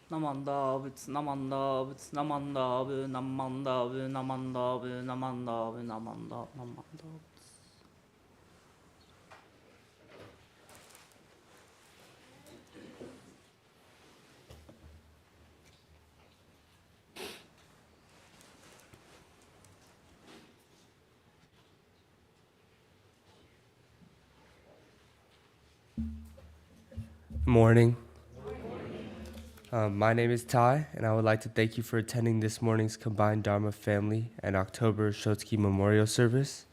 Namandavits, namandavits, namandavu, namandavu, namandavu, namandavu, namandav, namandav. Morning. My name is Ty, and I would like to thank you for attending this morning's Combined Dharma Family and October Shotsky Memorial Service.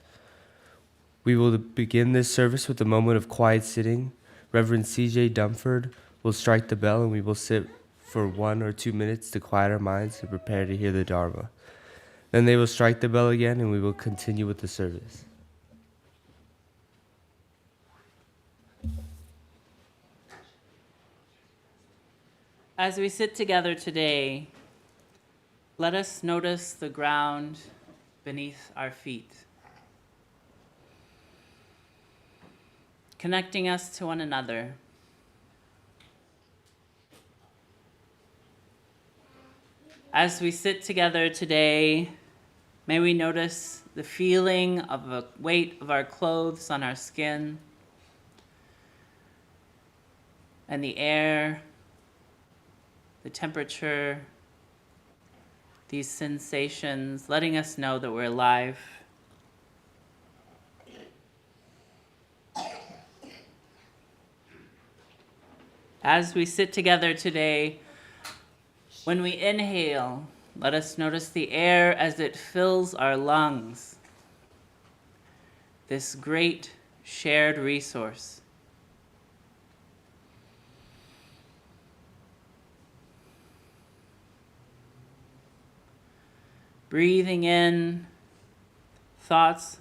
We will begin this service with a moment of quiet sitting. Reverend C.J. Dumford will strike the bell, and we will sit for 1 or 2 minutes to quiet our minds and prepare to hear the Dharma. Then they will strike the bell again, and we will continue with the service. As we sit together today, let us notice the ground beneath our feet, connecting us to one another. As we sit together today, may we notice the feeling of the weight of our clothes on our skin and the air, the temperature, these sensations, letting us know that we're alive. As we sit together today, when we inhale, let us notice the air as it fills our lungs, this great shared resource. Breathing in, thoughts,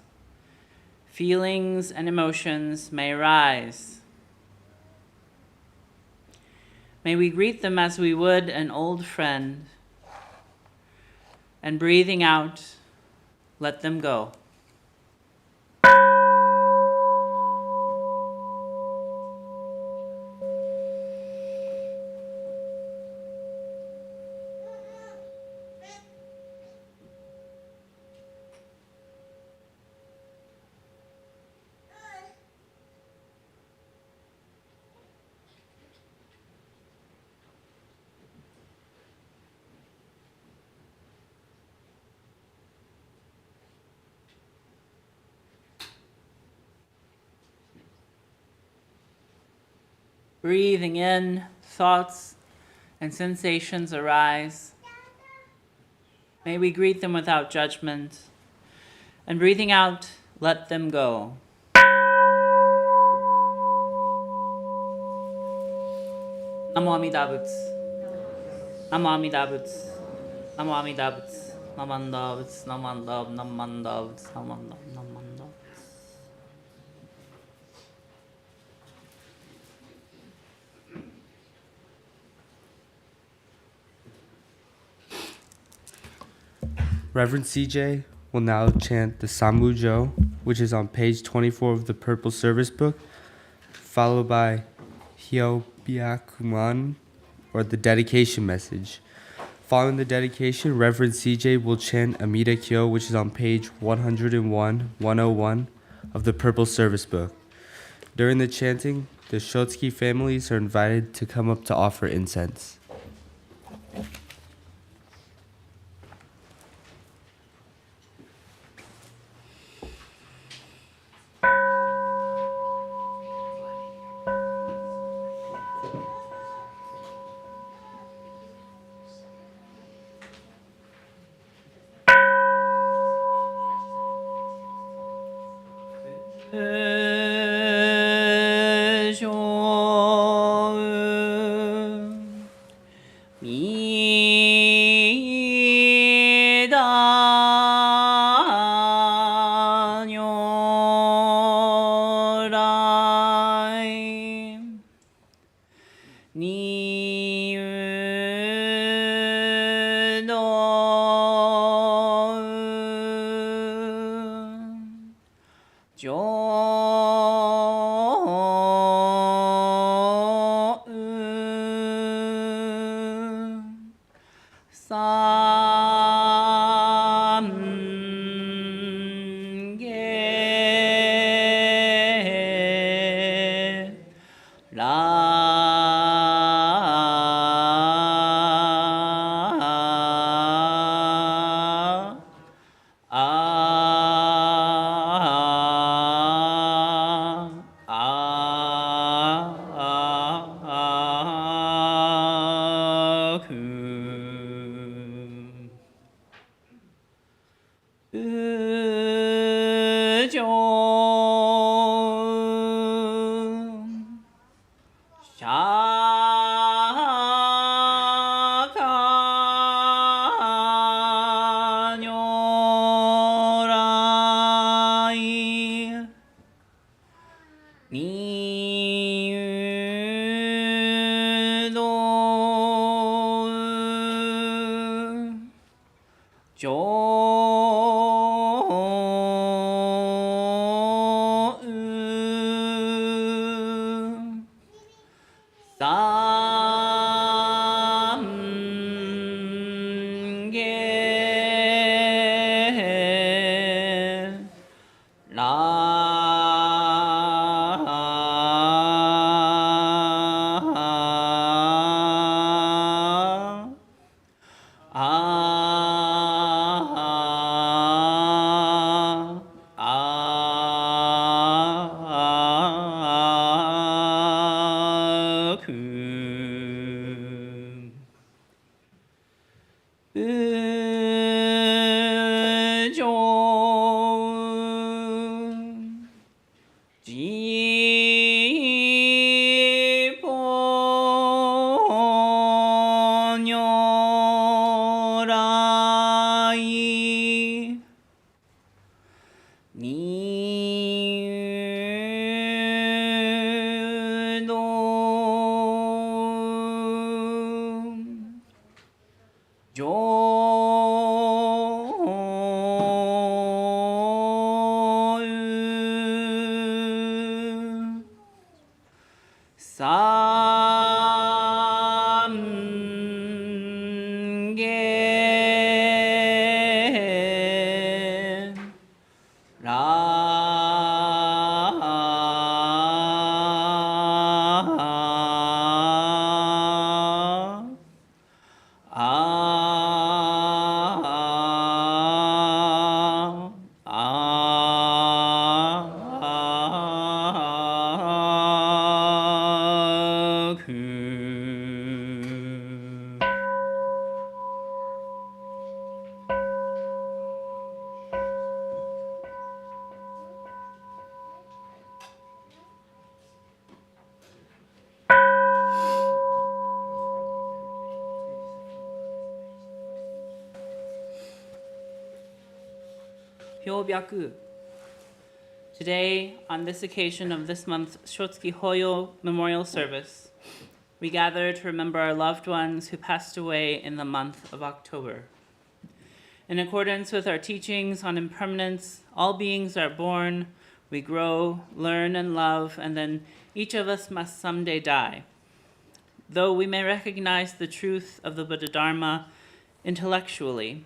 feelings, and emotions may rise. May we greet them as we would an old friend, and breathing out, let them go. Breathing in, thoughts and sensations arise. May we greet them without judgment. And breathing out, let them go. Namo Amida Butsu. Namo Amida Butsu. Namo Amida Butsu. Namanda Butsu. Namanda Butsu. Namanda Butsu. Namanda Butsu. Namanda Butsu. Reverend CJ will now chant the Sambujo, which is on page 24 of the Purple Service Book, followed by Hyobiakuman, or the dedication message. Following the dedication, Reverend CJ will chant Amida Kyo, which is on page 101 of the Purple Service Book. During the chanting, the Shotsky families are invited to come up to offer incense. Hyobyaku. Today, on this occasion of this month's Shotsuki Hoyo Memorial Service, we gather to remember our loved ones who passed away in the month of October. In accordance with our teachings on impermanence, all beings are born, we grow, learn, and love, and then each of us must someday die. Though we may recognize the truth of the Buddha Dharma intellectually,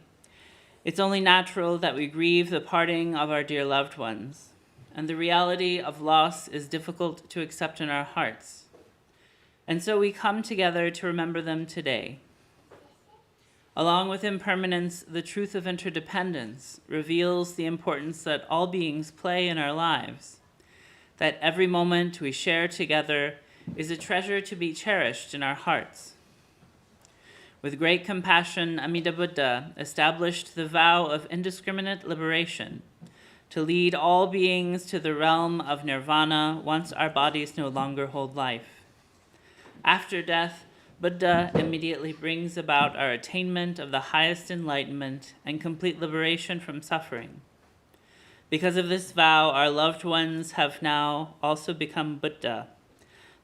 it's only natural that we grieve the parting of our dear loved ones, and the reality of loss is difficult to accept in our hearts. And so we come together to remember them today. Along with impermanence, the truth of interdependence reveals the importance that all beings play in our lives, that every moment we share together is a treasure to be cherished in our hearts. With great compassion, Amida Buddha established the vow of indiscriminate liberation to lead all beings to the realm of nirvana once our bodies no longer hold life. After death, Buddha immediately brings about our attainment of the highest enlightenment and complete liberation from suffering. Because of this vow, our loved ones have now also become Buddha,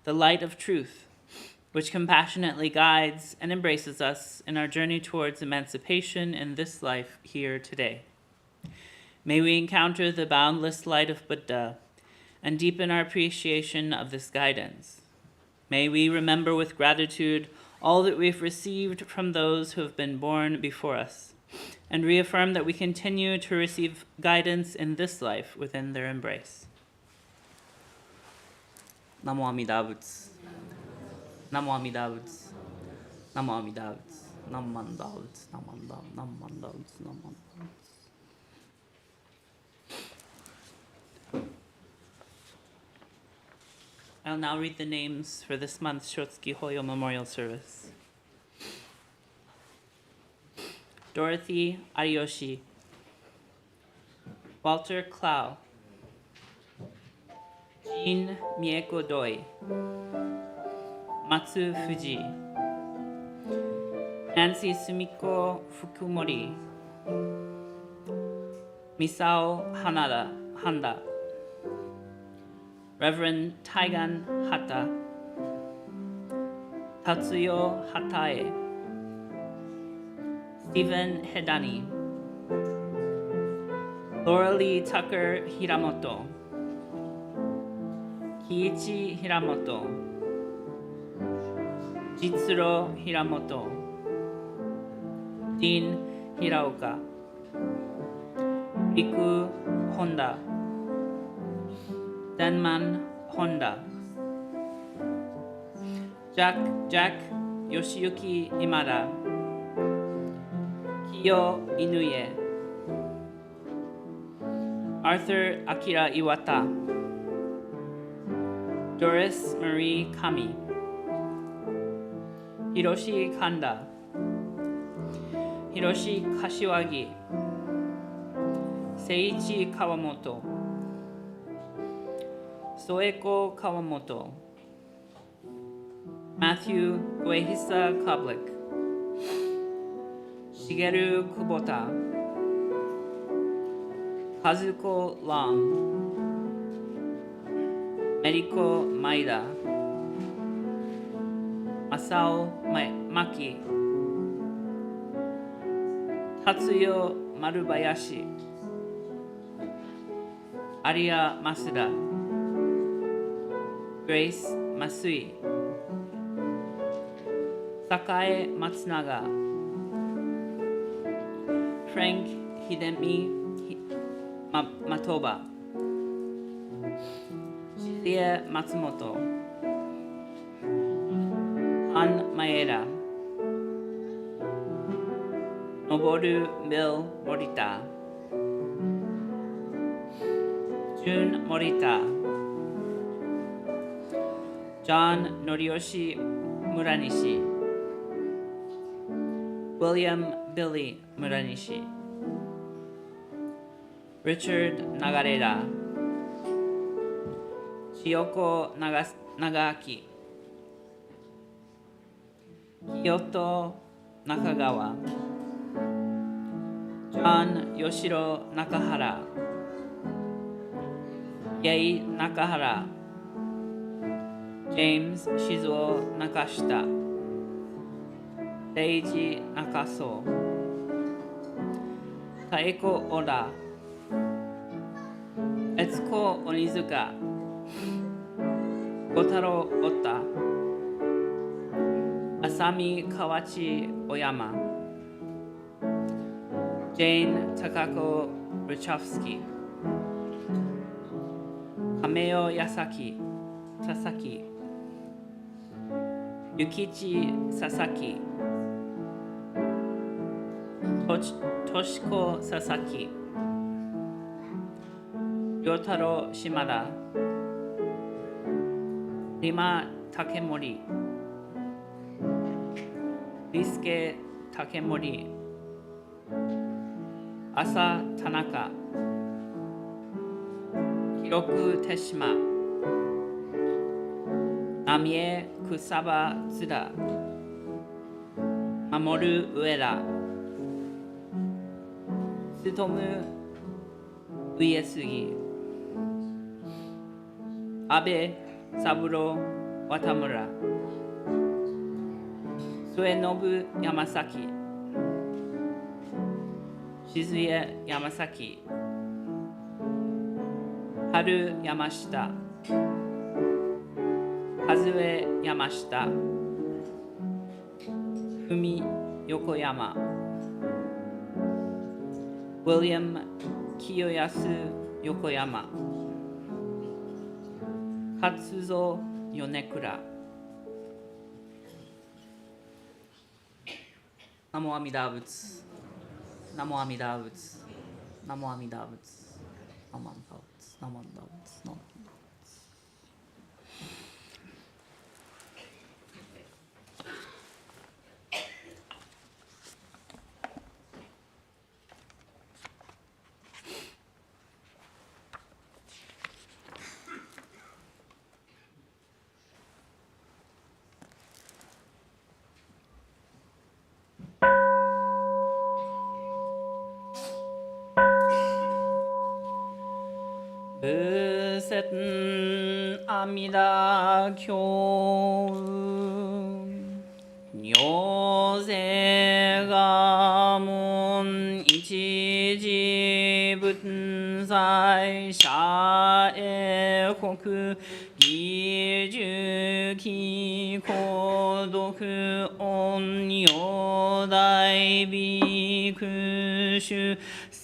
the light of truth, which compassionately guides and embraces us in our journey towards emancipation in this life here today. May we encounter the boundless light of Buddha and deepen our appreciation of this guidance. May we remember with gratitude all that we've received from those who have been born before us, and reaffirm that we continue to receive guidance in this life within their embrace. Namo Amida Butsu. Namo Amida Butsu. Namo Amida Butsu. Namo Amida Butsu. Namo Amida Butsu. Namo Amida Butsu. Namo Amida Butsu. I'll now read the names for this month's Shotsuki Hoyo Memorial Service. Dorothy Ariyoshi, Walter Clow, Jean Mieko Doi, Matsu Fuji, Nancy Sumiko Fukumori, Misao Handa, Reverend Taigan Hata, Tatsuyo Hatae, Stephen Hedani, Laura Lee Tucker Hiramoto, Kiichi Hiramoto, Jitsuro Hiramoto, Dean Hiraoka, Riku Honda, Denman Honda, Jack Yoshiyuki Imada, Kiyo Inuye, Arthur Akira Iwata, Doris Marie Kami, Hiroshi Kanda, Hiroshi Kashiwagi, Seiichi Kawamoto, Soeko Kawamoto, Matthew Uehisa Koblik, Shigeru Kubota, Kazuko Long, Meriko Maida, Masao Maki, Tatsuyo Marubayashi, Aria Masuda, Grace Masui, Sakae Matsunaga, Frank Hidemi Matoba, Shizuye Matsumoto, Han Maeda, Noboru Bill Morita, Jun Morita, John Noriyoshi Muranishi, William Billy Muranishi, Richard Nagareda, Chiyoko Nagaaki, Kyoto Nakagawa, John Yoshiro Nakahara, Yei Nakahara, James Shizuo Nakashita, Reiji Nakaso, Taeko Oda, Etsuko Onizuka, Kotaro Ota, Asami Kawachi Oyama, Jane Takako Richovsky, Kameo Sasaki, Yukichi Sasaki, Toshiko Sasaki, Ryotaro Shimada, Rima Takemori, Risuke Takemori, Asa Tanaka, Hiroku Teshima, Namie Kusaba Tsuda, Mamoru Ueda, Tsutomu Uesugi, Abe Saburo Watamura, Suenobu Yamasaki, Shizuye Yamasaki, Haru Yamashita, Kazue Yamashita, Fumi Yokoyama, William Kiyoyasu Yokoyama, Katsuzo Yonekura. Namo Amida Butsu. Namo Amida Butsu. Namo Amida Butsu. Namo Amida Butsu. Namo Amida Butsu. Namo Amida Butsu. Buset Amida Kyo Nyose Gamon Ichiji Bunsai Shae Koku Giju Ki Kodoku On Yodai Bikushu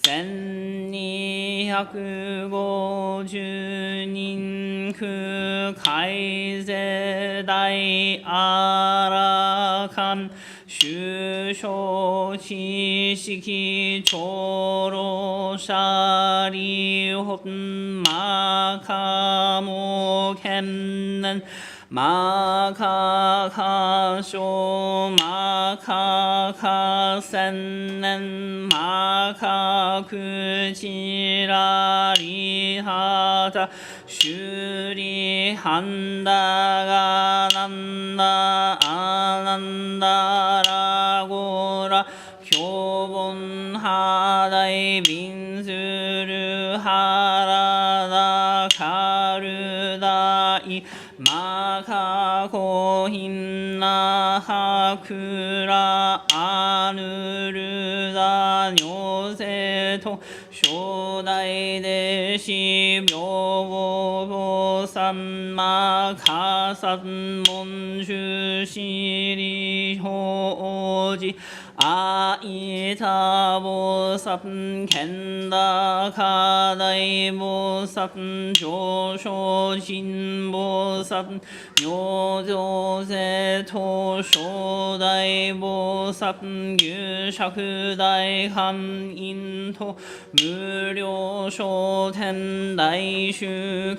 1250人空海世大あらかん修正知識長老者利本マカモケンネンマカカショマカカセンネンマカクチラリハタシュリハンダガナンダアナンダラゴラキョボンハダイビンズルハラダカルダイマカコヒンナハクラアヌルダニョセト初代弟子平等三マカサンモンシュシリホジアイタボサプケンダカダイボサプ上昇進ボサプ明星世と初代ボサプ牛尺大半陰と無料商店大祝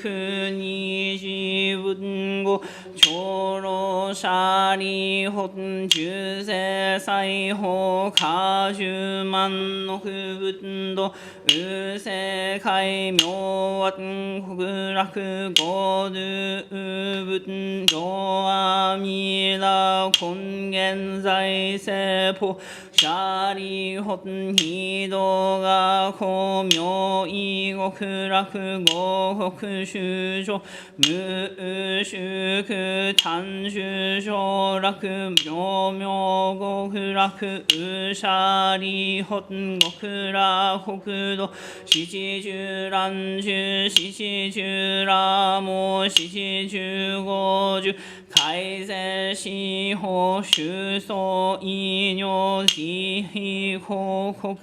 二次文語長老者利本中世裁縫果樹万の仏道宇世界明和国楽五度仏上阿弥陀根源在世法者利本非道が公明異極楽五国修上無宿単修上楽妙妙極楽宇者利本極楽北道四七十乱十四七十羅網四七十五十改正四法修相異如慈悲報告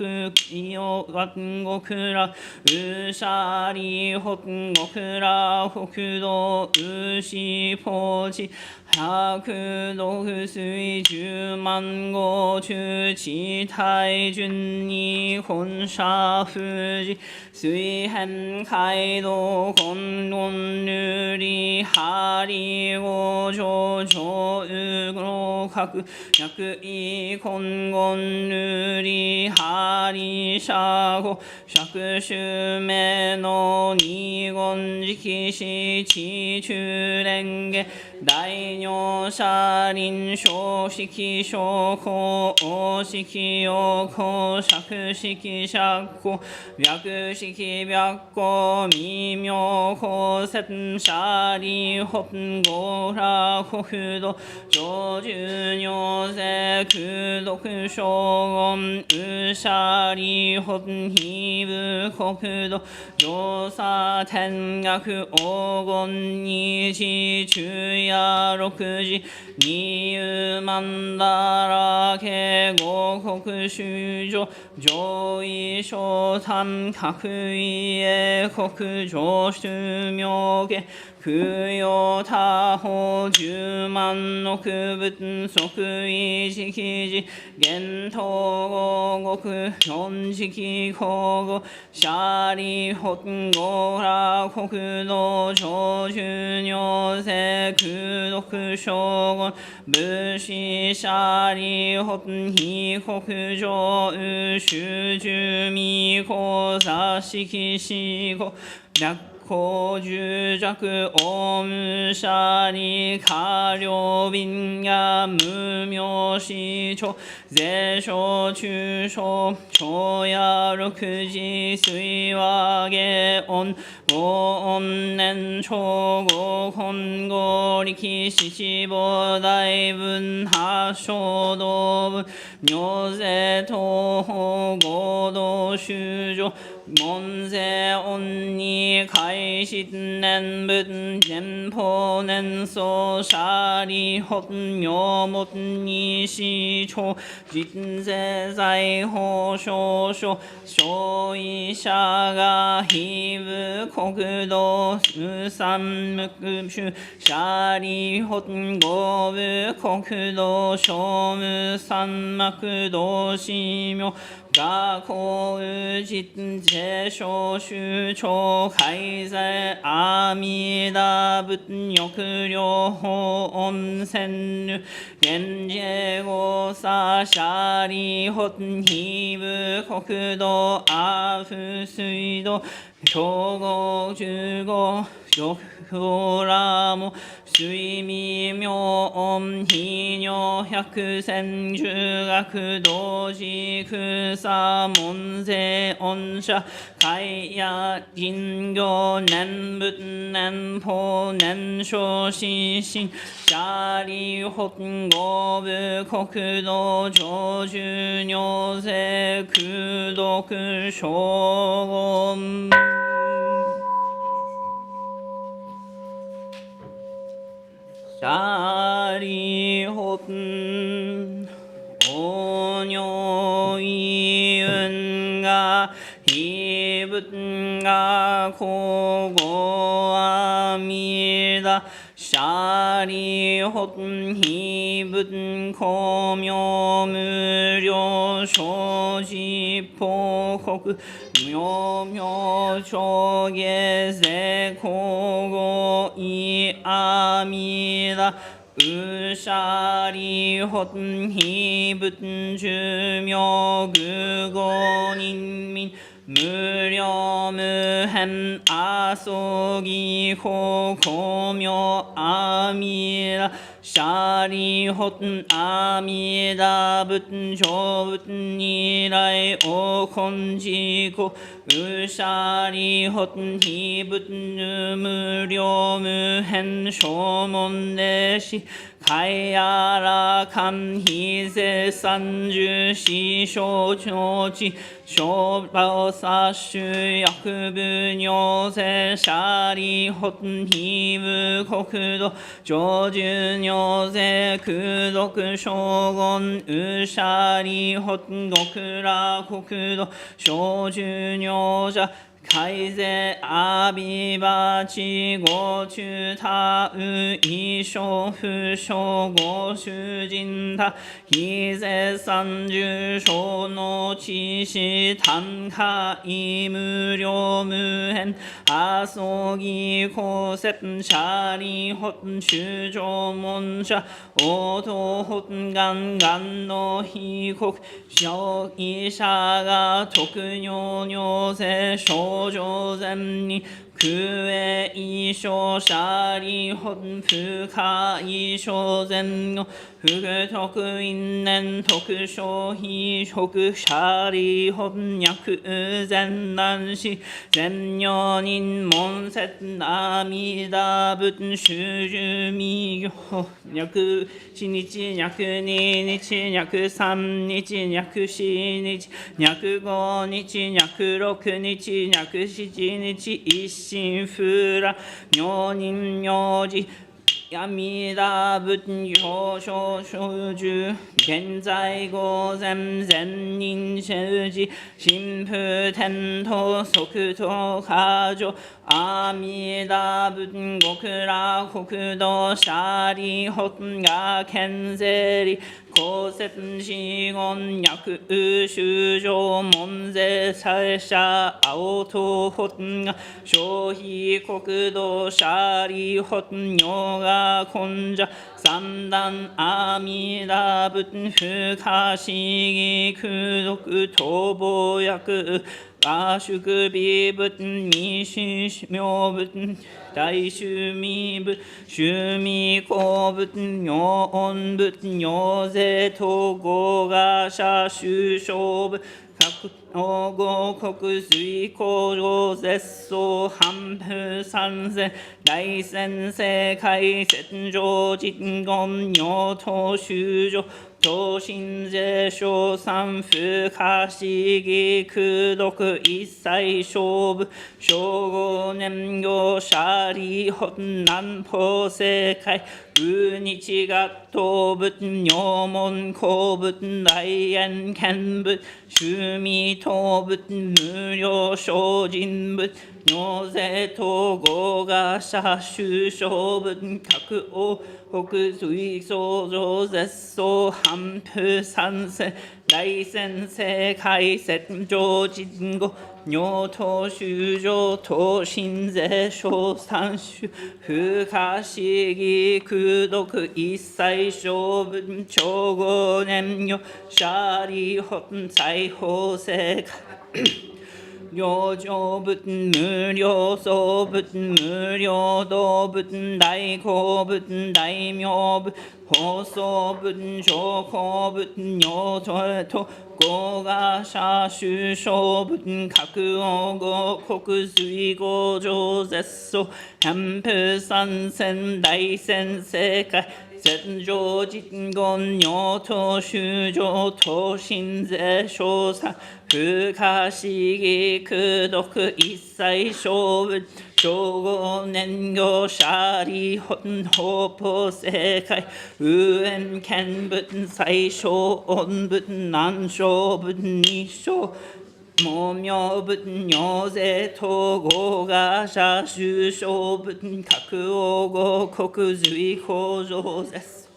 異様極楽宇者利本極楽北道宇四法地百度水十万語中地大順に本社富士水辺街道根論瑠璃針五条上右の角百位根言瑠璃針社語釈州名の二言直視地中蓮華大尿車輪小式小公大式陽公釈式釈公白式白公微妙公摂者利本五楽北道上十尿世空毒小言宇者利本非部国道上差天学黄金二次中夜六時二遊曼荼羅家五国衆女上位昇丹各位英国上州名家供養他方十万億仏即位式時現東五国四式皇后舍利本五羅国土長寿如世空毒将軍武士舍利本被国上宇宙住未公座敷死後略高十弱オムシャリ下領便が無名市長税商中小長夜六時水和下音五音年長五本五力四四母大文八小道文如税東方合同修女門税音に開始年分前方年相舎利本名門に市長実税財宝少々小医者が非部国土無産無種舎利本五部国土小無産幕道市名学校実税商州長海在阿弥陀仏欲両方温泉流現世後さ舎利本非部国土阿夫水道兵庫十五よらも水未明音非尿百千十学同時草門税音社海夜人行年仏年法年少心身舎利本五部国土長寿尿税空毒将軍舎利本お如意運が非仏が皇后阿弥陀舎利本非仏公明無量生じ報国妙妙長下世皇后意阿弥陀うしゃりほんひぶんじゅみょぐごにんみん無量無辺あそぎほこみょあみらしゃりほんあみだぶんしょぶんにらいおこんじこうしゃりほんひぶん無量無辺しょもんでしかやらかんひぜ三十四小長地小馬殺種薬部尿税舎利本非部国土長寿尿税空毒将軍うしゃり本極楽国土小寿尿者海税阿弥陀地ご中他う一生不生ご主人他非税三十小の知識単価無料無辺あそぎ公設舎利本修上門者応答本願願の被告小医者が特尿尿税症状前に空営衣装舎利本不可衣装前後福徳因年特消費食舎利本薬前男子前女人門節阿弥陀仏修十未行約一日約二日約三日約四日約五日約六日約七日一心不乱妙人妙事闇だ仏表彰所住現在午前善人修持神父天道即道過剰阿弥陀仏極楽国土舍利本願見世利公設志言薬修上門税祭者青と本願消費国土舍利本ヨガ根者三段阿弥陀仏不可思議功徳逃亡薬阿宿美仏未死妙仏大衆味仏衆味公仏妙音仏妙税統合が社修正仏各王合国水工場絶相反風三世大先世界戦場実言尿頭修上超新税小三不可思議功徳一切勝負正五年行舍利本南方世界無日学頭仏尿門公仏大円見仏趣味頭仏無料精進仏尿税統合が社修正仏各王国水創造絶相反風三世大先世界戦場実語尿頭修上等身税小三種不可思議功徳一切勝分超五年よ舍利本財宝世界両上仏無量総仏無量道仏大公仏大名仏法相仏上皇仏尿頭と合が社修正仏各王合国水合上絶相反風三千大先世界戦場実言尿頭修上等身税小三不可思議功徳一切勝負正五年行舍利本法宝世界無縁見仏最小音仏南小仏二小無名仏尿税統合が社修正仏各王合国随工場絶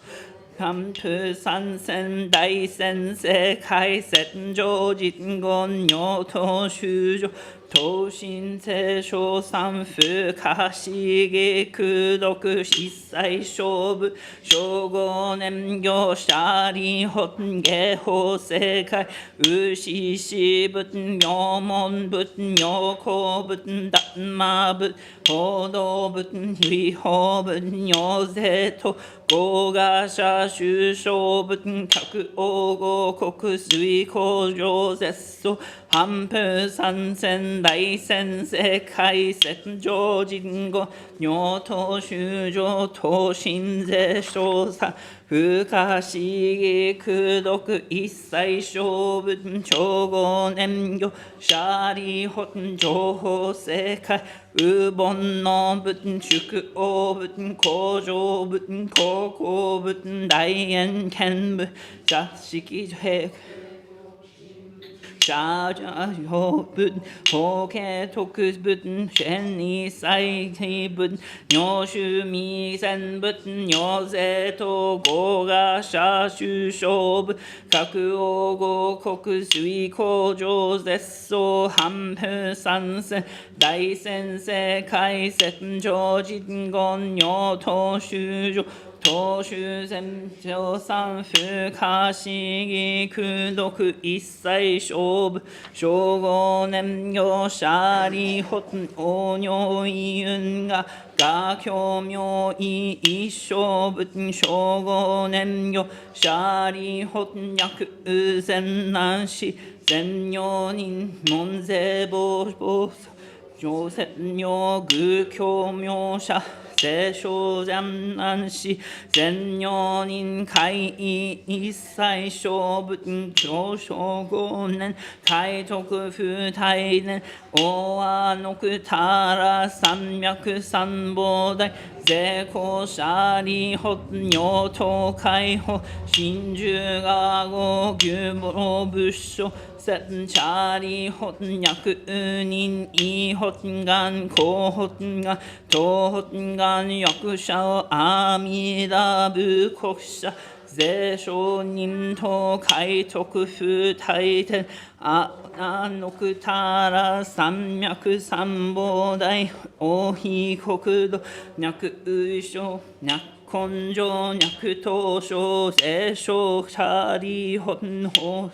反風三千大先世界戦場実言尿頭修上等身世小三不可思議功徳一切勝負正五年行舍利本下法世界牛獅仏妙門仏妙高仏Dharma仏報道仏唯法仏尿税と合が社修正仏各王合国水工場絶相反風三千大先世界戦場実語尿頭修上等身税小三不可思議功徳一切勝仏超五年行舍利本情報世界無煩悩仏宿王仏工場仏高校仏大円見仏座敷平社上仏法華徳仏天一切仏尿臭未然仏尿税統合が社修正仏各王合国水工場絶相反風三世大先世界戦場実言尿頭修上等修禅上三不可思議功徳一切勝負正五年行舍利本王如意運がが教名意一生仏正五年行舍利本薬善難し善妙人門税防防上善妙愚教名者聖書善難し善妙人会意一切勝仏上昇五年海徳不大年大和のくたら三脈三宝大税公者利法尿等解放真珠がご牛母仏所戦茶利法薬人異法願公法願東法願役者を阿弥陀仏国者税商人等海徳風大天阿のくたら三脈三宝大王妃国土脈右将脈根性脈東証税商者利本法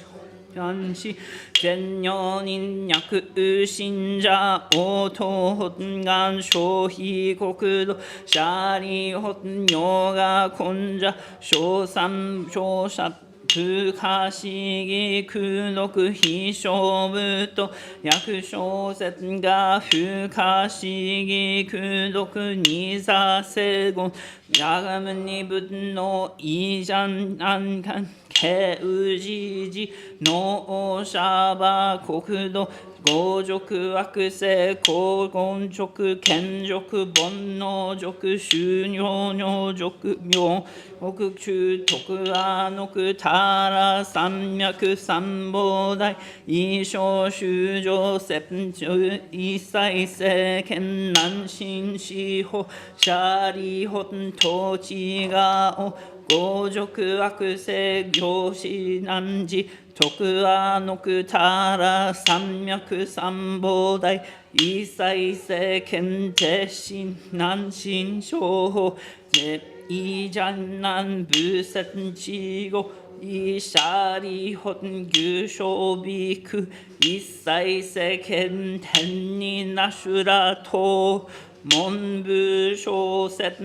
安氏全女人脈信者応答本願消費国土シ利本尿が根者小三小者不可思議空毒非勝負と役小説が不可思議空毒にさせごやがむに仏のいじゃんなんかんけうじじのおしゃば国土五辱悪性高言辱賢辱煩悩辱宗尿尿辱病北中徳阿のくたら三脈三宝大異小修上sep中一切世間南進司法シ利本統治がお五辱悪性行使難事徳阿のくたら三脈三宝大一切世間絶心難心小法絶意じゃんなん無節地語一者利本牛小美苦一切世間天になしゅらと文部小説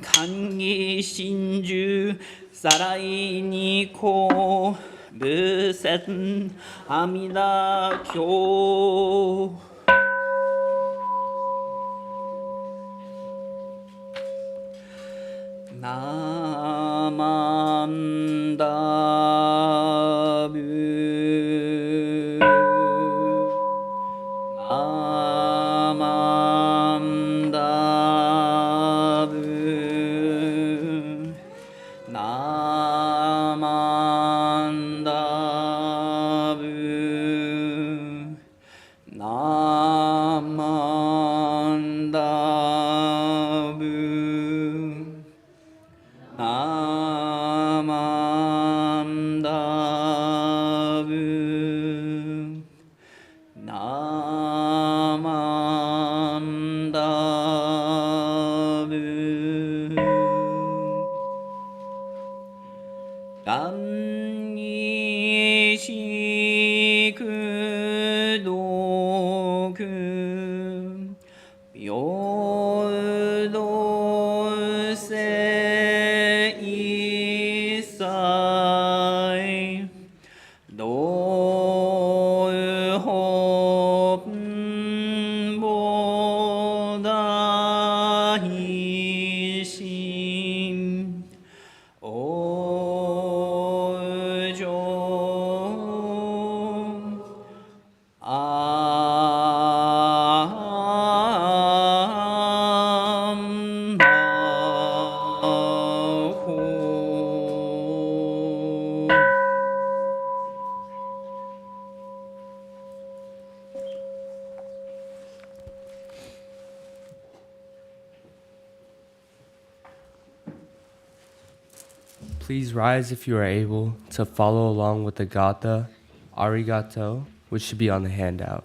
寛義真珠さらいにこう仏説阿弥陀経ナマンダブナマンダブナマンダブナマンダブナマンダブナマンダブ願意しくどく平等性一切道本菩提心往生阿弥陀佛。Please rise if you are able to follow along with the Gatha Arigato, which should be on the handout.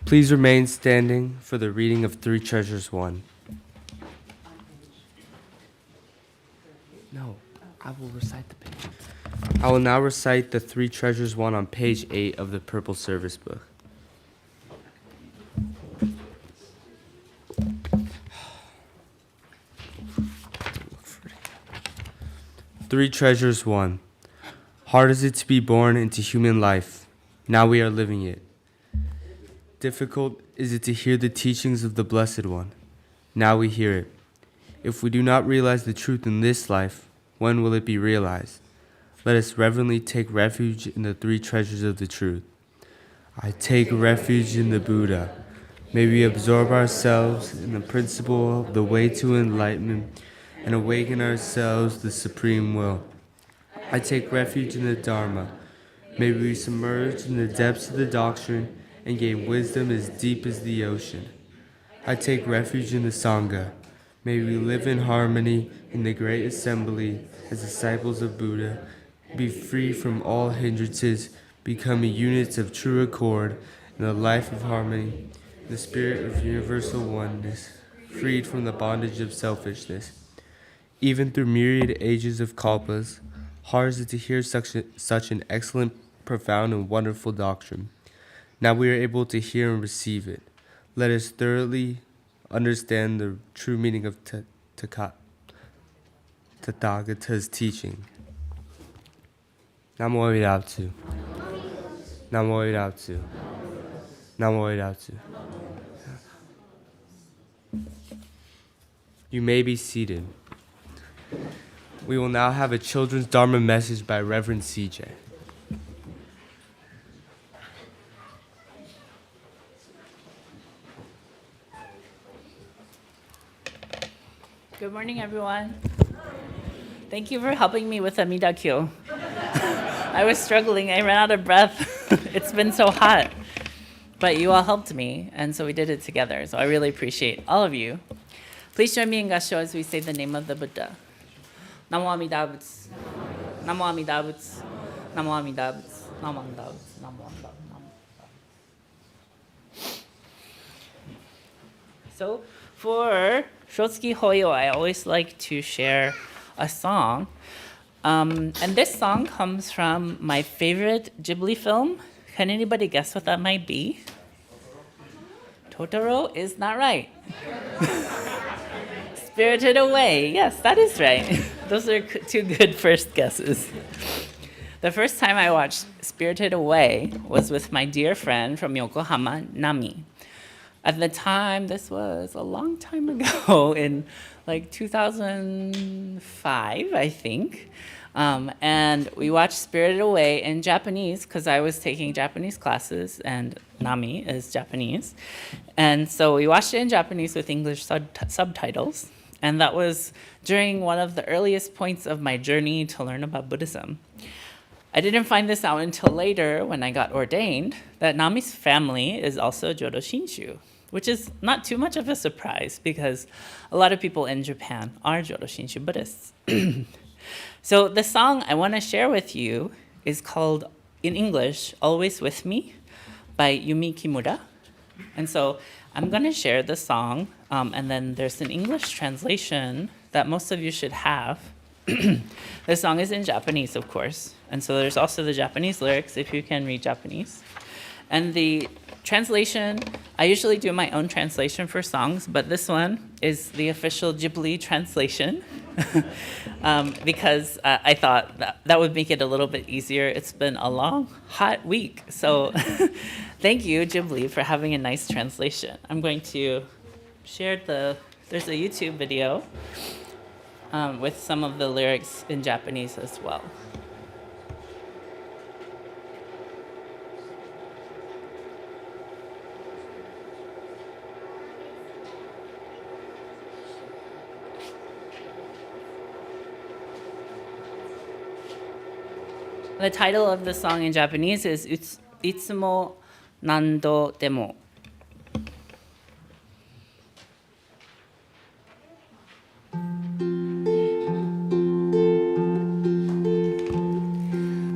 Please remain standing for the reading of Three Treasures 1. No, I will recite the page. I will now recite the Three Treasures 1 on page 8 of the Purple Service Book. Three Treasures 1. Hard is it to be born into human life. Now we are living it. Difficult is it to hear the teachings of the Blessed One. Now we hear it. If we do not realize the truth in this life, when will it be realized? Let us reverently take refuge in the three treasures of the truth. I take refuge in the Buddha. May we absorb ourselves in the principle of the way to enlightenment and awaken ourselves the supreme will. I take refuge in the Dharma. May we submerge in the depths of the doctrine and gain wisdom as deep as the ocean. I take refuge in the Sangha. May we live in harmony in the great assembly as disciples of Buddha, be free from all hindrances, becoming units of true accord in the life of harmony, the spirit of universal oneness, freed from the bondage of selfishness. Even through myriad ages of kalpas, hard is it to hear such an excellent, profound, and wonderful doctrine. Now we are able to hear and receive it. Let us thoroughly understand the true meaning of Tathagata's teaching. Namo Vidavtu. Namo Vidavtu. Namo Vidavtu. You may be seated. We will now have a children's Dharma message by Reverend CJ. Good morning, everyone. Thank you for helping me with Amida Kyo. I was struggling. I ran out of breath. It's been so hot. But you all helped me, and so we did it together. So I really appreciate all of you. Please join me in Gasho as we say the name of the Buddha. Namo Amida Butsu. Namo Amida Butsu. Namo Amida Butsu. Namo Amida Butsu. Namo Amida Butsu. So for Shotsuki Hoyo, I always like to share a song. And this song comes from my favorite Ghibli film. Can anybody guess what that might be? Totoro is not right. Spirited Away. Yes, that is right. Those are two good first guesses. The first time I watched Spirited Away was with my dear friend from Yokohama, Nami. At the time, this was a long time ago, in like 2005, I think. And we watched Spirited Away in Japanese because I was taking Japanese classes and Nami is Japanese. And so we watched it in Japanese with English subtitles. And that was during one of the earliest points of my journey to learn about Buddhism. I didn't find this out until later when I got ordained that Nami's family is also Jodo Shinshu, which is not too much of a surprise because a lot of people in Japan are Jodo Shinshu Buddhists. So the song I want to share with you is called, in English, Always With Me by Yumi Kimura. And so I'm going to share the song, and then there's an English translation that most of you should have. The song is in Japanese, of course. And so there's also the Japanese lyrics, if you can read Japanese. And the translation, I usually do my own translation for songs, but this one is the official Ghibli translation because I thought that would make it a little bit easier. It's been a long, hot week. So thank you, Ghibli, for having a nice translation. I'm going to share there's a YouTube video with some of the lyrics in Japanese as well. The title of the song in Japanese is Itsumo Nando Demo.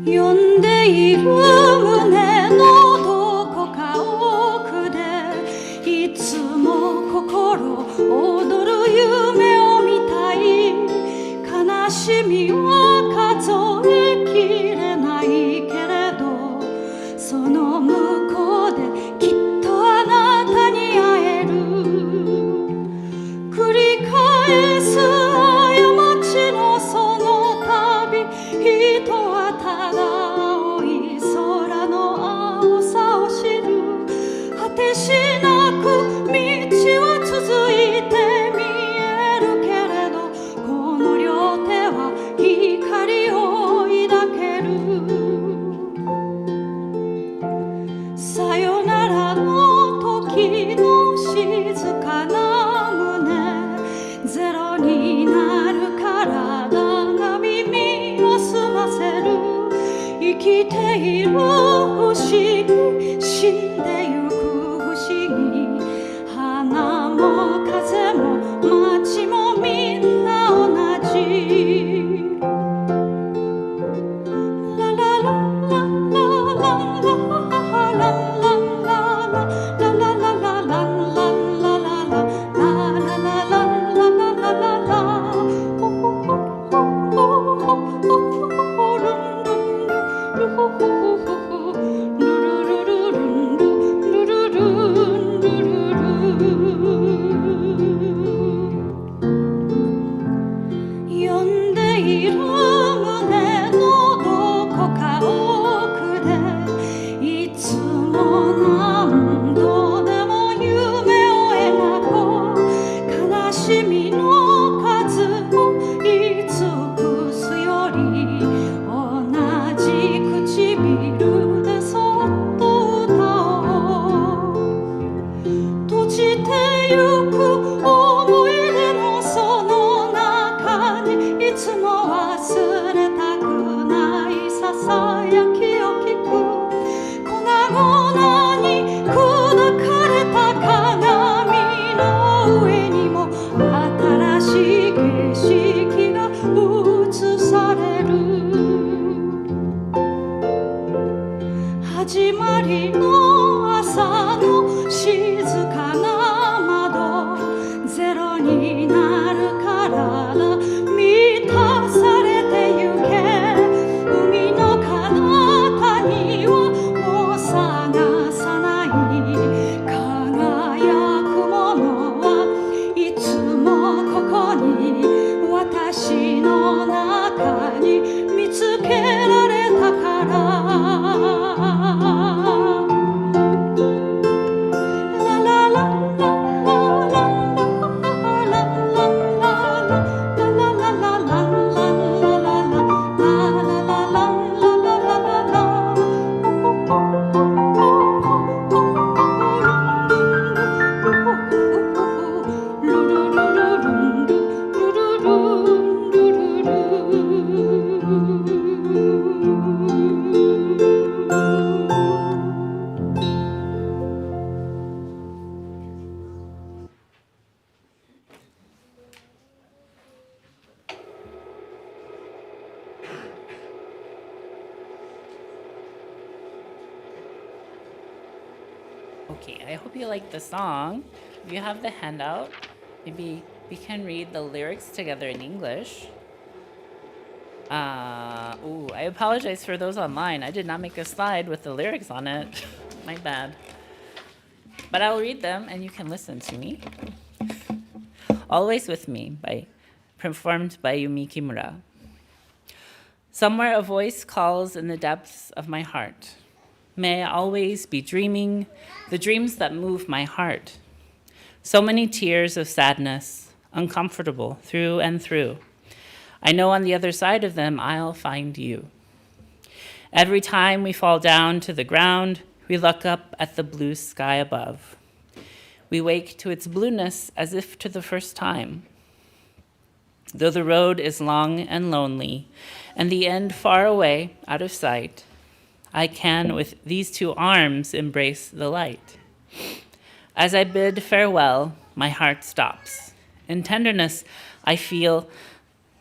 Yonde iru mune no doko ka oku de 果てしなく道は続いて見えるけれど、この両手は光を抱ける。さよならの時の静かな胸、ゼロになる体が耳を澄ませる。生きている不思議、死んでゆく不思議、花も風も街もみんな同じ。ラララララララララ呼んでいる胸のどこか奥で、いつも何度でも夢を描こう。悲しみの数を言い尽くすより、同じ唇でそっと歌おう。閉じてゆく思い出のその中に、いつも忘れたくないささやきを聞く。粉々に砕かれた鏡の上にも新しい景色が映される。始まりの朝の静かな窓、ゼロになる体満たされてゆけ。海の彼方にはもう探さない。輝くものはいつもここに、私の中に見つけられたから。Okay, I hope you like the song. If you have the handout, maybe we can read the lyrics together in English. I apologize for those online. I did not make a slide with the lyrics on it. My bad. But I'll read them and you can listen to me. Always With Me, performed by Yumi Kimura. Somewhere a voice calls in the depths of my heart. May I always be dreaming the dreams that move my heart. So many tears of sadness, uncomfortable through and through. I know on the other side of them I'll find you. Every time we fall down to the ground, we look up at the blue sky above. We wake to its blueness as if to the first time. Though the road is long and lonely, and the end far away, out of sight, I can, with these two arms, embrace the light. As I bid farewell, my heart stops. In tenderness, I feel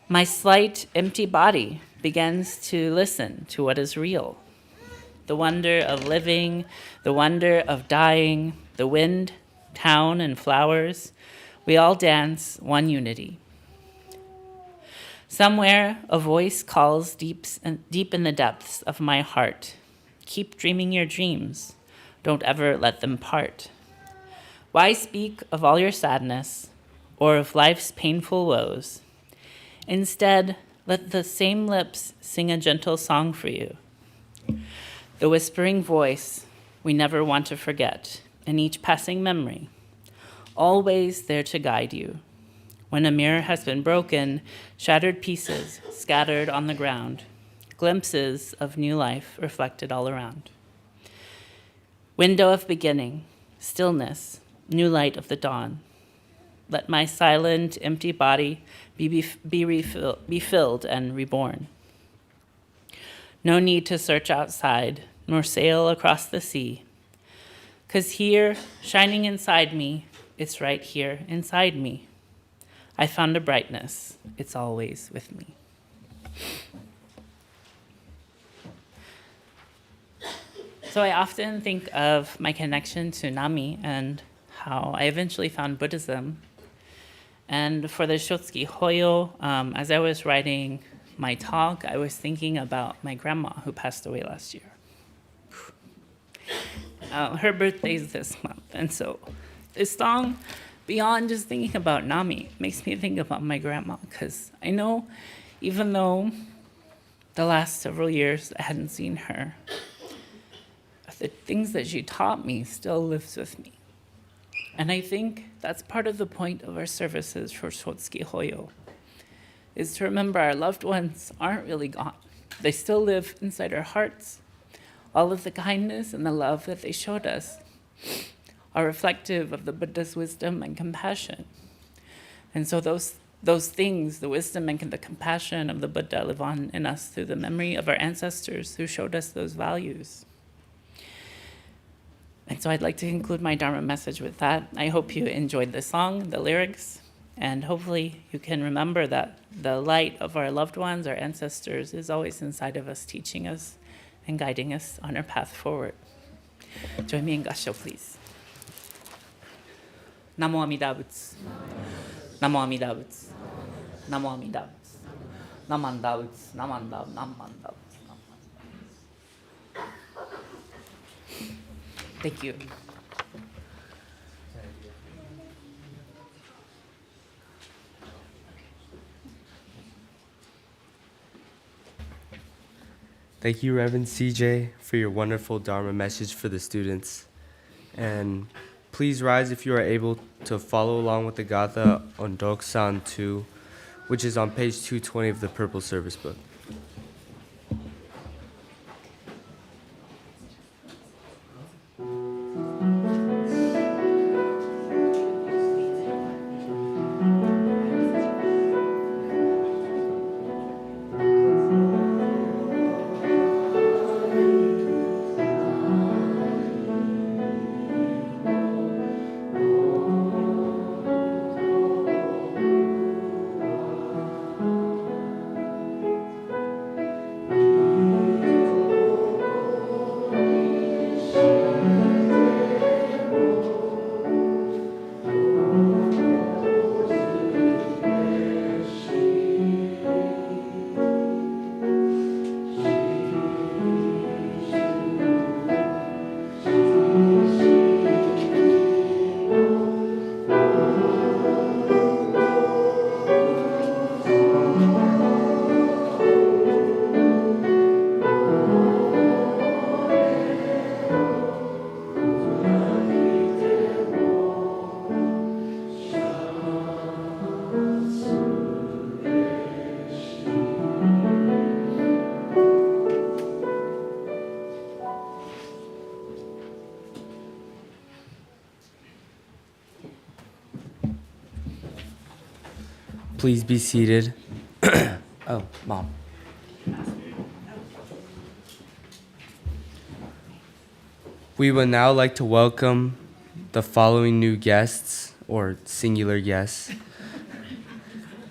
my slight, empty body begins to listen to what is real. The wonder of living, the wonder of dying, the wind, town, and flowers, we all dance one unity. Somewhere, a voice calls deep in the depths of my heart. Keep dreaming your dreams. Don't ever let them part. Why speak of all your sadness or of life's painful woes? Instead, let the same lips sing a gentle song for you. The whispering voice we never want to forget in each passing memory, always there to guide you. When a mirror has been broken, shattered pieces scattered on the ground, glimpses of new life reflected all around. Window of beginning, stillness, new light of the dawn. Let my silent, empty body be filled and reborn. No need to search outside, nor sail across the sea. 'Cause here, shining inside me, it's right here inside me. I found a brightness, it's always with me. So I often think of my connection to Nami and how I eventually found Buddhism. And for the Shotsuki Hoyo, as I was writing my talk, I was thinking about my grandma who passed away last year. Her birthday's this month, and so this song, beyond just thinking about Nami, makes me think about my grandma, because I know even though the last several years I hadn't seen her, the things that she taught me still lives with me. And I think that's part of the point of our services for Shotsuki Hoyo, is to remember our loved ones aren't really gone. They still live inside our hearts. All of the kindness and the love that they showed us are reflective of the Buddha's wisdom and compassion. And so those things, the wisdom and the compassion of the Buddha, live on in us through the memory of our ancestors who showed us those values. And so I'd like to conclude my Dharma message with that. I hope you enjoyed the song, the lyrics, and hopefully you can remember that the light of our loved ones, our ancestors, is always inside of us, teaching us and guiding us on our path forward. Join me in Gassho, please. Namo Amida Butsu. Namo Amida Butsu. Namo Amida Butsu. Namanda Butsu. Namanda Namanda Butsu. Thank you. Thank you, Reverend CJ, for your wonderful Dharma message for the students. And please rise if you are able to follow along with the Gatha on Doksan 2, which is on page 220 of the Purple Service Book. Please be seated. Oh, Mom. We would now like to welcome the following new guests, or singular guests.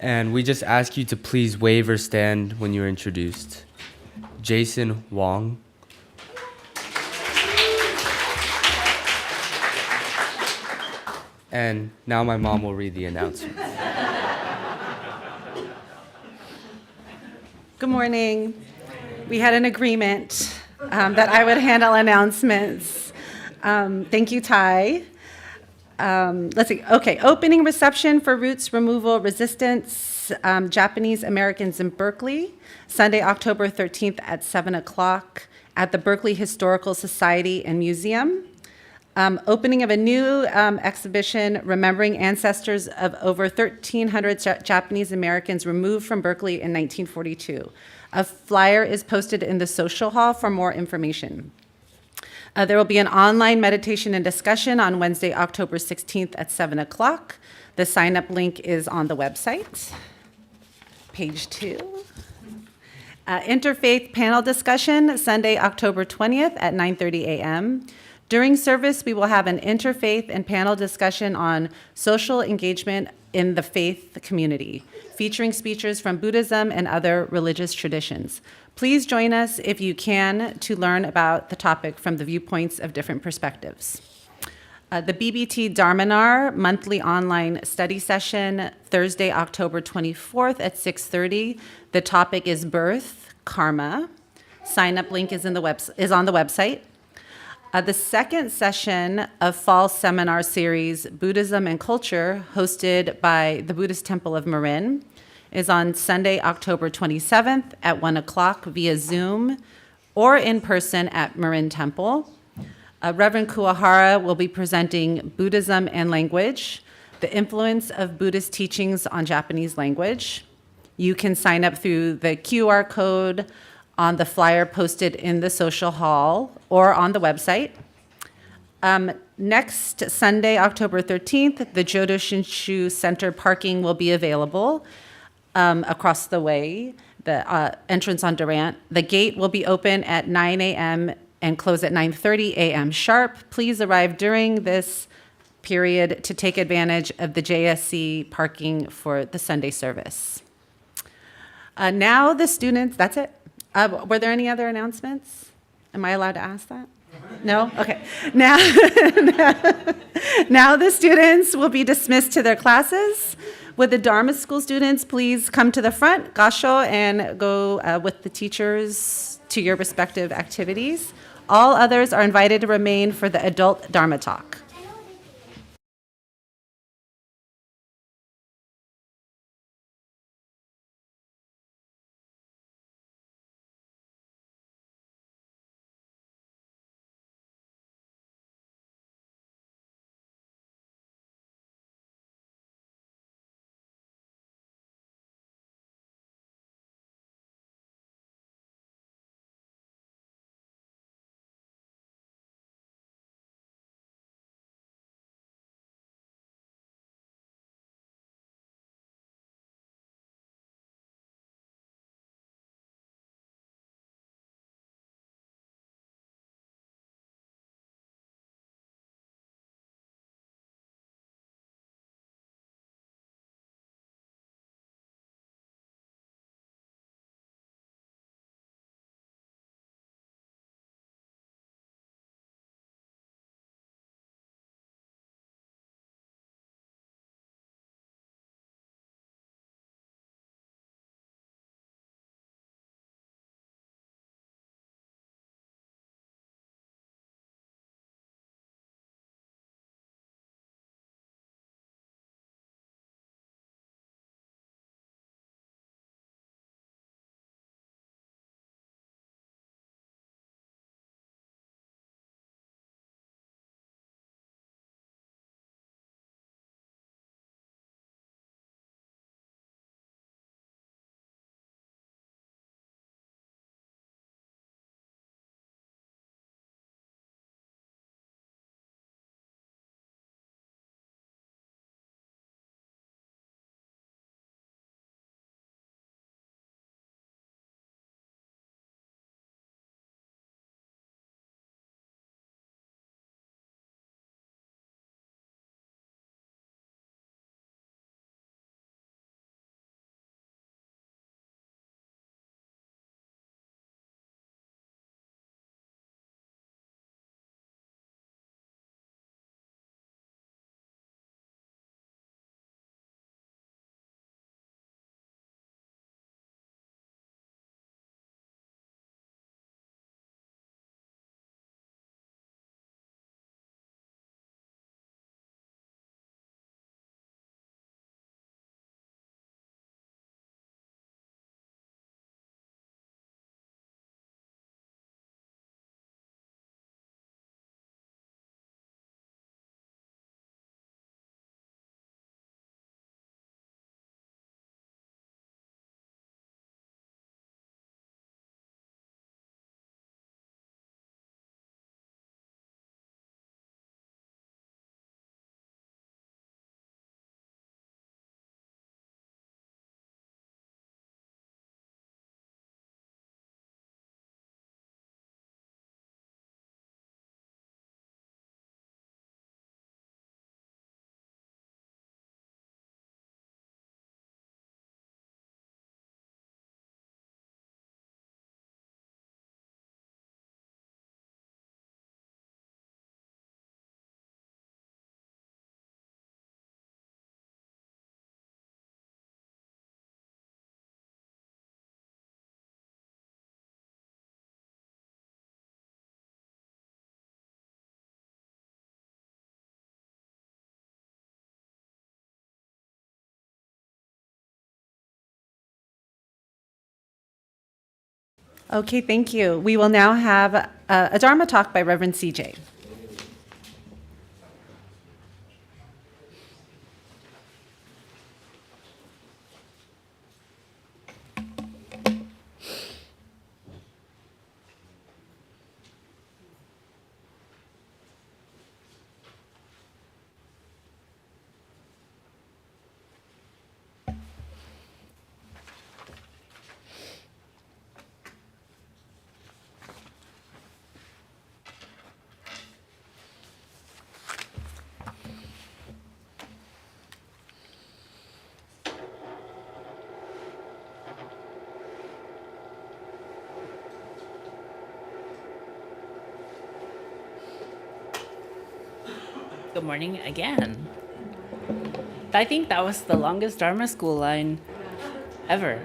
And we just ask you to please wave or stand when you're introduced. Jason Wong. And now my mom will read the announcement. Good morning. We had an agreement that I would handle announcements. Thank you, Ty. Let's see. Okay, opening reception for Roots Removal Resistance, Japanese Americans in Berkeley, Sunday, October 13th at 7 o'clock at the Berkeley Historical Society and Museum. Opening of a new exhibition, Remembering Ancestors of Over 1,300 Japanese Americans Removed from Berkeley in 1942. A flyer is posted in the social hall for more information. There will be an online meditation and discussion on Wednesday, October 16th at 7 o'clock. The sign-up link is on the website. Page 2. Interfaith panel discussion, Sunday, October 20th at 9:30 a.m. During service, we will have an interfaith and panel discussion on social engagement in the faith community, featuring speakers from Buddhism and other religious traditions. Please join us if you can to learn about the topic from the viewpoints of different perspectives. The BBT Dharmanar monthly online study session, Thursday, October 24th at 6:30. The topic is birth, karma. Sign-up link is on the website. The second session of fall seminar series, Buddhism and Culture, hosted by the Buddhist Temple of Marin, is on Sunday, October 27th at 1 o'clock via Zoom or in person at Marin Temple. Reverend Kuwahara will be presenting Buddhism and Language, the influence of Buddhist teachings on Japanese language. You can sign up through the QR code on the flyer posted in the social hall or on the website. Next Sunday, October 13th, the Jodo Shinshu Center parking will be available across the way, the entrance on Durant. The gate will be open at 9 a.m. and close at 9:30 a.m. sharp. Please arrive during this period to take advantage of the JSC parking for the Sunday service. Now the students, that's it. Were there any other announcements? Am I allowed to ask that? No? Okay. Now, now the students will be dismissed to their classes. Would the Dharma School students please come to the front, gasho, and go with the teachers to your respective activities? All others are invited to remain for the adult Dharma talk. Okay, thank you. We will now have a Dharma talk by Reverend CJ. Good morning again. I think that was the longest Dharma school line ever.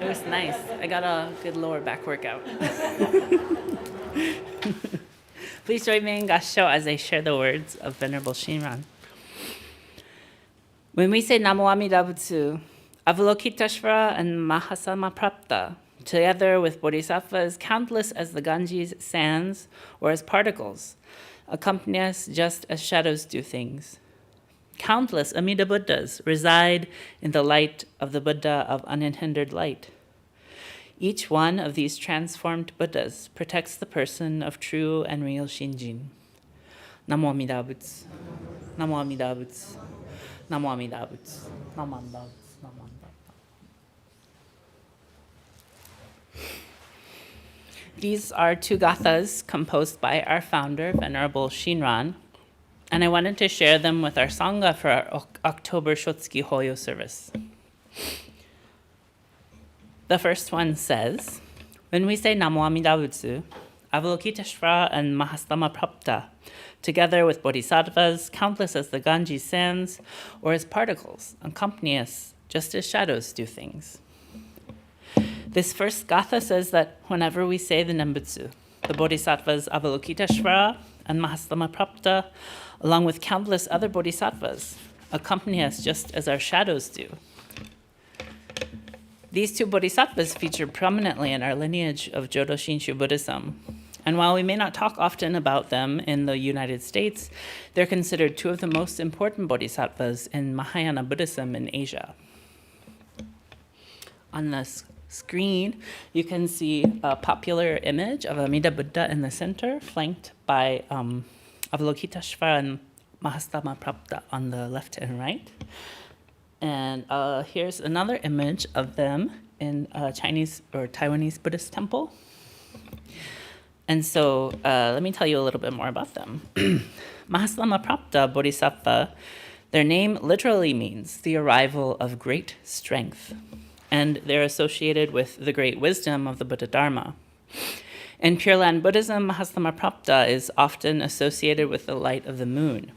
It was nice. I got a good lower back workout. Please join me in Gassho as I share the words of Venerable Shinran. When we say Namo Amida Butsu, Avalokiteshvara and Mahasamaprapta, together with bodhisattvas countless as the Ganges sands or as particles, accompany us just as shadows do things. Countless Amida Buddhas reside in the light of the Buddha of unhindered light. Each one of these transformed Buddhas protects the person of true and real Shinjin. Namo Amida Butsu. Namo Amida Butsu. Namo Amida Butsu. Namo Amida Butsu. Namo Amida Butsu. These are two gathas composed by our founder, Venerable Shinran, and I wanted to share them with our Sangha for our October Shotsuki Hoyo service. The first one says, when we say Namo Amida Butsu, Avalokiteshvara and Mahasamaprapta, together with bodhisattvas, countless as the Ganges sands, or as particles, accompany us just as shadows do things. This first gatha says that whenever we say the Nembutsu, the bodhisattvas Avalokiteshvara and Mahasamaprapta, along with countless other bodhisattvas, accompany us just as our shadows do. These two bodhisattvas feature prominently in our lineage of Jodo Shinshu Buddhism. And while we may not talk often about them in the United States, they're considered two of the most important bodhisattvas in Mahayana Buddhism in Asia. On the screen, you can see a popular image of Amida Buddha in the center, flanked by Avalokiteshvara and Mahasamaprapta on the left and right. And here's another image of them in a Chinese or Taiwanese Buddhist temple. And so let me tell you a little bit more about them. Mahasamaprapta Bodhisattva, their name literally means the arrival of great strength. And they're associated with the great wisdom of the Buddha Dharma. In Pure Land Buddhism, Mahasamaprapta is often associated with the light of the moon.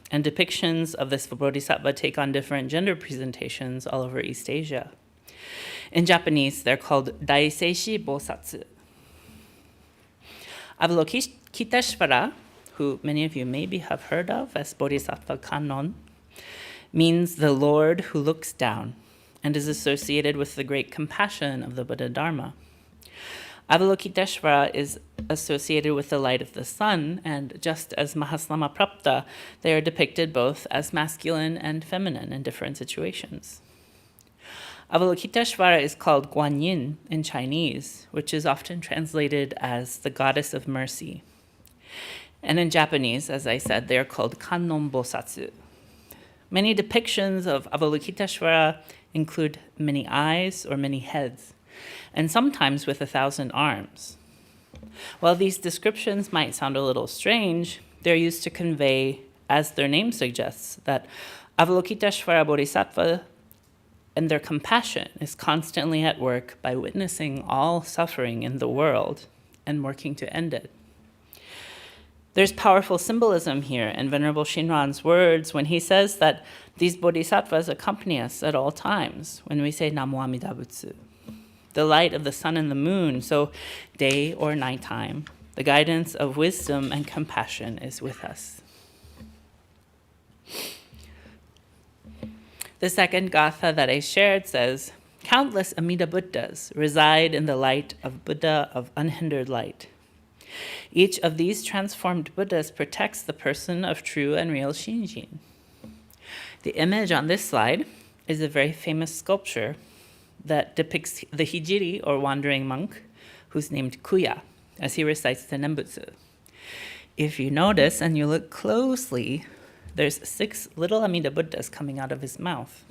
And depictions of this bodhisattva take on different gender presentations all over East Asia. In Japanese, they're called Daiseishi Bosatsu. Avalokiteshvara, who many of you maybe have heard of as Bodhisattva Kannon, means the Lord who looks down, and is associated with the great compassion of the Buddha Dharma. Avalokiteshvara is associated with the light of the sun, and just as Mahasamaprapta, they are depicted both as masculine and feminine in different situations. Avalokiteshvara is called Guanyin in Chinese, which is often translated as the goddess of mercy. And in Japanese, as I said, they are called Kannon Bosatsu. Many depictions of Avalokiteshvara include many eyes or many heads, and sometimes with 1,000 arms. While these descriptions might sound a little strange, they're used to convey, as their name suggests, that Avalokiteshvara Bodhisattva and their compassion is constantly at work by witnessing all suffering in the world and working to end it. There's powerful symbolism here in Venerable Shinran's words when he says that these bodhisattvas accompany us at all times when we say Namo Amida Butsu. The light of the sun and the moon, so day or nighttime, the guidance of wisdom and compassion is with us. The second gatha that I shared says, Countless Amida Buddhas reside in the light of Buddha of unhindered light. Each of these transformed Buddhas protects the person of true and real Shinjin. The image on this slide is a very famous sculpture that depicts the hijiri, or wandering monk, who's named Kuya, as he recites the Nembutsu. If you notice and you look closely, there's 6 little Amida Buddhas coming out of his mouth.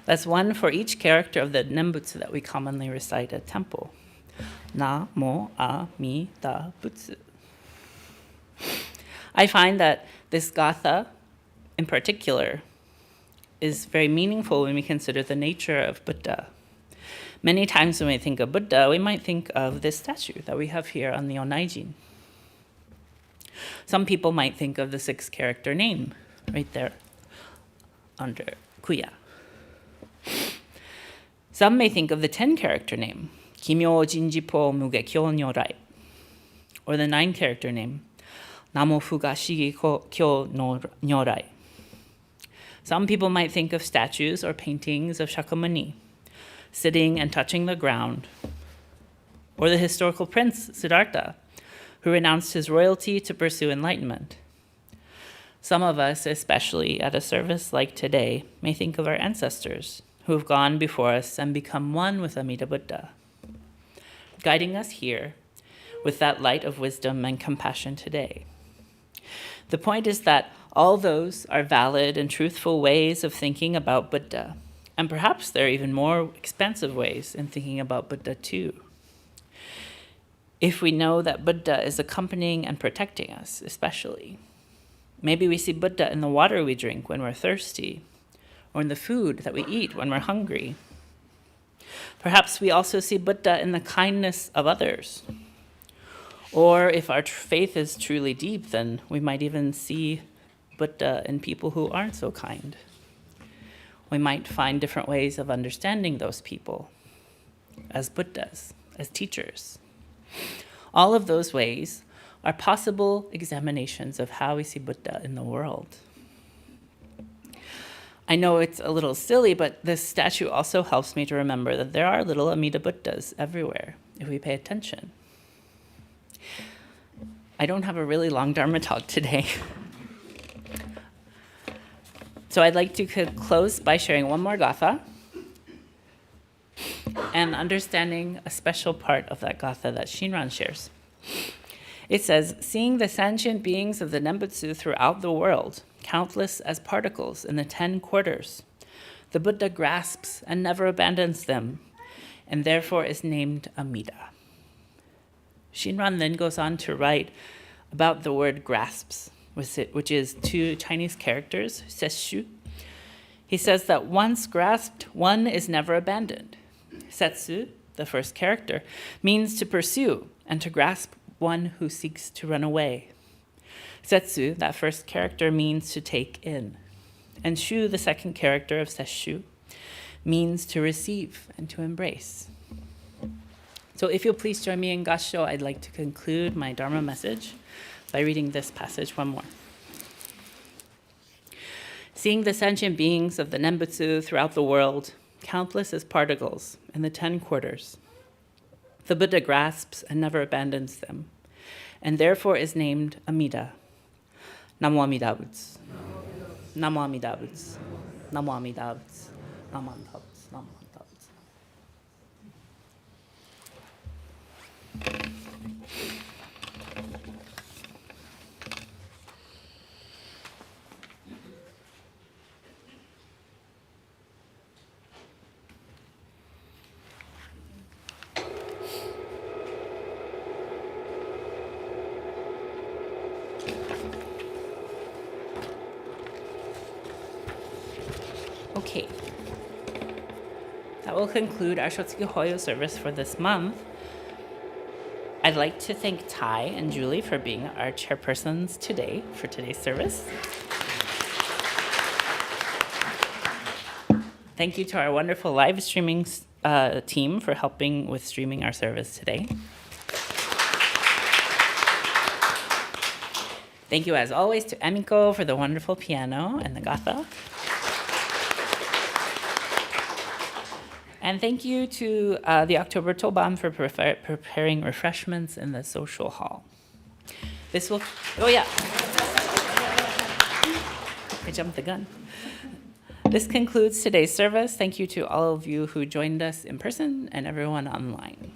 That's one for each character of the Nembutsu that we commonly recite at temple. Na, mo, a, mi, da, butsu. I find that this gatha, in particular, is very meaningful when we consider the nature of Buddha. Many times when we think of Buddha, we might think of this statue that we have here on the Onaijin. Some people might think of the 6-character name right there under Kuya. Some may think of the 10-character name, Kimyo Jinjipo Muge Kyo Nyorai, or the 9-character name, Namo Fuga Shigi Kyo no Nyorai. Some people might think of statues or paintings of Shakyamuni, sitting and touching the ground, or the historical prince Siddhartha, who renounced his royalty to pursue enlightenment. Some of us, especially at a service like today, may think of our ancestors who have gone before us and become one with Amida Buddha, guiding us here with that light of wisdom and compassion today. The point is that all those are valid and truthful ways of thinking about Buddha, and perhaps there are even more expansive ways in thinking about Buddha too. If we know that Buddha is accompanying and protecting us, especially. Maybe we see Buddha in the water we drink when we're thirsty, or in the food that we eat when we're hungry. Perhaps we also see Buddha in the kindness of others. Or if our faith is truly deep, then we might even see Buddha in people who aren't so kind. We might find different ways of understanding those people as Buddhas, as teachers. All of those ways are possible examinations of how we see Buddha in the world. I know it's a little silly, but this statue also helps me to remember that there are little Amida Buddhas everywhere if we pay attention. I don't have a really long Dharma talk today. So I'd like to close by sharing one more gatha and understanding a special part of that gatha that Shinran shares. It says, seeing the sentient beings of the Nembutsu throughout the world, countless as particles in the 10 quarters, the Buddha grasps and never abandons them, and therefore is named Amida. Shinran then goes on to write about the word grasps, which is 2 Chinese characters, sesshu. He says that once grasped, one is never abandoned. Setsu, the first character, means to pursue and to grasp one who seeks to run away. Setsu, that first character, means to take in. And shu, the second character of sesshu, means to receive and to embrace. So if you'll please join me in Gassho, I'd like to conclude my Dharma message by reading this passage one more. Seeing the sentient beings of the Nembutsu throughout the world, countless as particles in the 10 quarters, the Buddha grasps and never abandons them, and therefore is named Amida. Namo Amida Butsu. Namo Amida Butsu. Namo Amida Butsu. Namo Amida Butsu. Namo Amida Butsu. Okay, that will conclude our Shotsuki Hoyo service for this month. I'd like to thank Ty and Julie for being our chairpersons today for today's service. Thank you to our wonderful live streaming team for helping with streaming our service today. Thank you, as always, to Emiko for the wonderful piano and the gatha. And thank you to the October Toban for preparing refreshments in the social hall. This will, oh yeah. I jumped the gun. This concludes today's service. Thank you to all of you who joined us in person and everyone online.